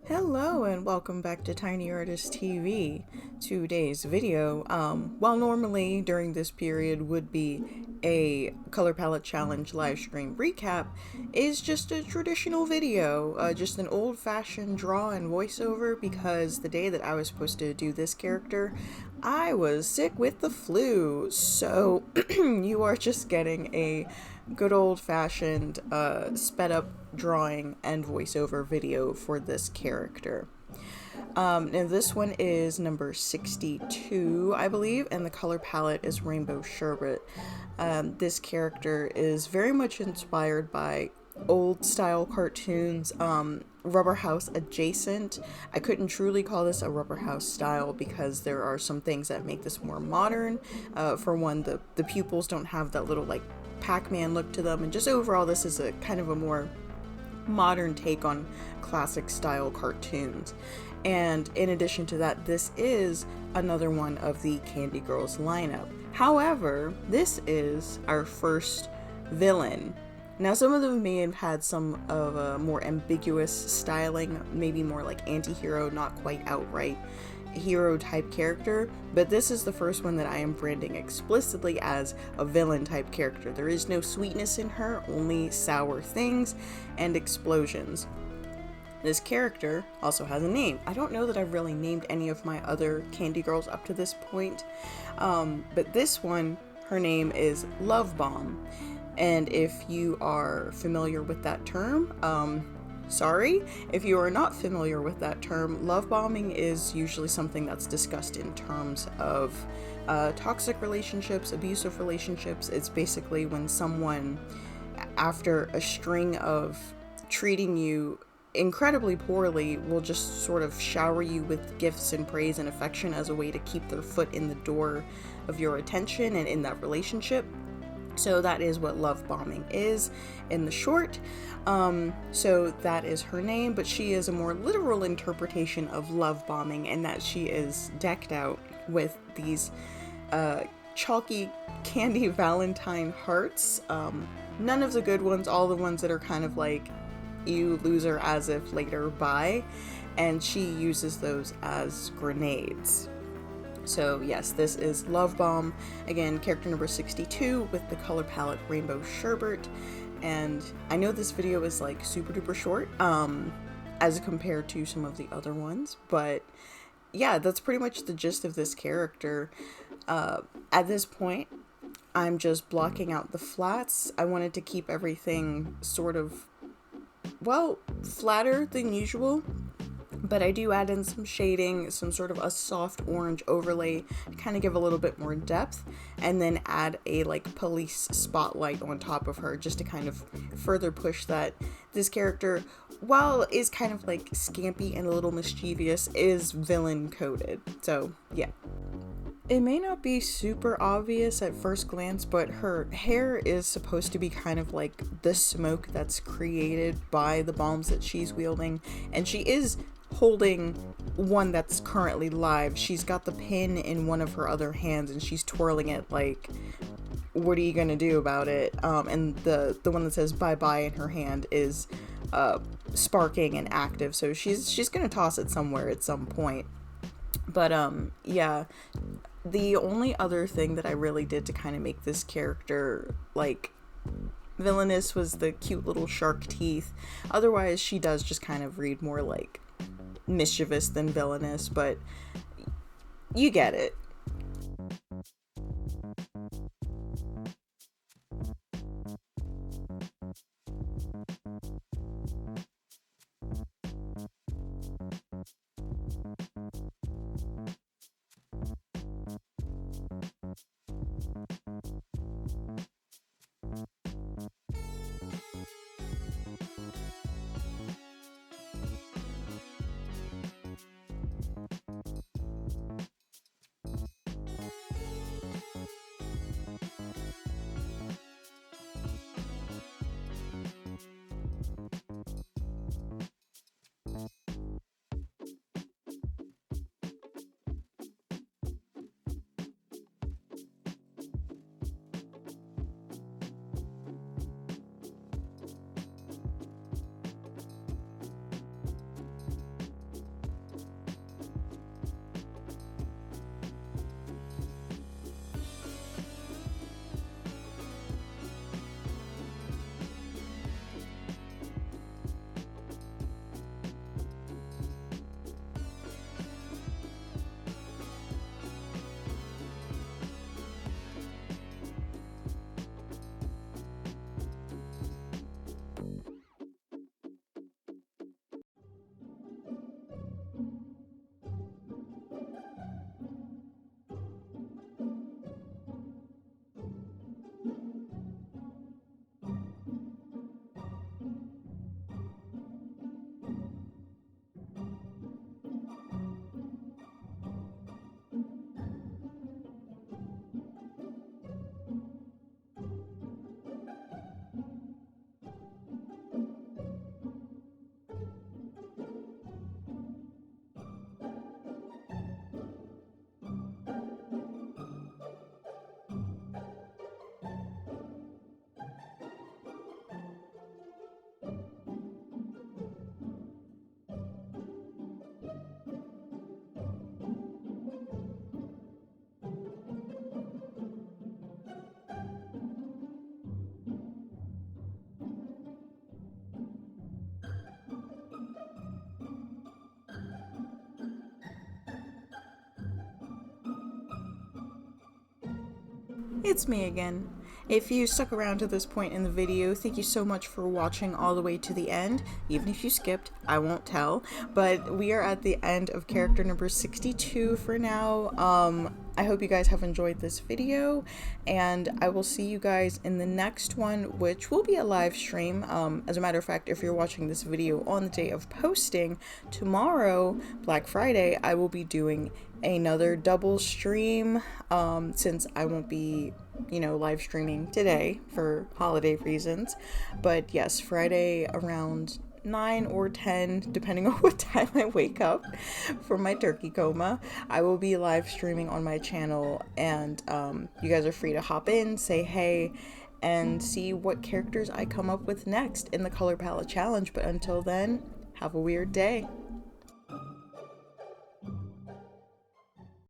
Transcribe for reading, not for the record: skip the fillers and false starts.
Hello and welcome back to Tiny Artist TV. Today's video, while normally during this period would be a color palette challenge live stream recap, is just a traditional video, just an old-fashioned draw and voiceover because the day that I was supposed to do this character, I was sick with the flu. So you are just getting a good old-fashioned sped up drawing and voiceover video for this character. And this one is number 62, I believe, and the color palette is Rainbow Sherbet. This character is very much inspired by old style cartoons, Rubber House adjacent. I couldn't truly call this a Rubber House style because there are some things that make this more modern. For one, the pupils don't have that little like Pac-Man look to them, and just overall this is a kind of a more modern take on classic style cartoons. And in addition to that, this is another one of the Candy Girls lineup. However, this is our first villain. Now, some of them may have had some of a more ambiguous styling, maybe more like anti-hero, not quite outright hero type character, but this is the first one that I am branding explicitly as a villain type character. There is no sweetness in her, only sour things and explosions. This character also has a name. I don't know that I've really named any of my other Candy Girls up to this point, but this one, her name is Love Bomb. And if you are familiar with that term, sorry. If you are not familiar with that term, love bombing is usually something that's discussed in terms of toxic relationships, abusive relationships. It's basically when someone, after a string of treating you incredibly poorly, will just sort of shower you with gifts and praise and affection as a way to keep their foot in the door of your attention and in that relationship. So that is what love bombing is in the short. So that is her name, but she is a more literal interpretation of love bombing in that she is decked out with these chalky candy Valentine hearts. None of the good ones, all the ones that are kind of like, you loser as if later bye, and she uses those as grenades. So yes, this is Love Bomb, again, character number 62 with the color palette Rainbow Sherbet. And I know this video is like super duper short, as compared to some of the other ones, but yeah, that's pretty much the gist of this character. At this point, I'm just blocking out the flats. I wanted to keep everything sort of, well, flatter than usual. But I do add in some shading, some sort of a soft orange overlay to kind of give a little bit more depth, and then add a like police spotlight on top of her just to kind of further push that this character, while is kind of like scampy and a little mischievous, is villain coded. So yeah. It may not be super obvious at first glance, but her hair is supposed to be kind of like the smoke that's created by the bombs that she's wielding, and she is holding one that's currently live. She's got the pin in one of her other hands and she's twirling it like, what are you gonna do about it? And the one that says bye bye in her hand is sparking and active, so she's gonna toss it somewhere at some point. But yeah, the only other thing that I really did to kind of make this character like villainous was the cute little shark teeth. Otherwise, she does just kind of read more like mischievous than villainous, but you get it. It's me again. If you stuck around to this point in the video, thank you so much for watching all the way to the end. Even if you skipped, I won't tell. But we are at the end of character number 62 for now. I hope you guys have enjoyed this video, and I will see you guys in the next one, which will be a live stream. As a matter of fact, if you're watching this video on the day of posting, tomorrow, Black Friday, I will be doing another double stream, since I won't be, live streaming today for holiday reasons. But yes, Friday around 9 or 10, depending on what time I wake up from my turkey coma, I will be live streaming on my channel, and you guys are free to hop in, say hey, and see what characters I come up with next in the color palette challenge. But until then, have a weird day.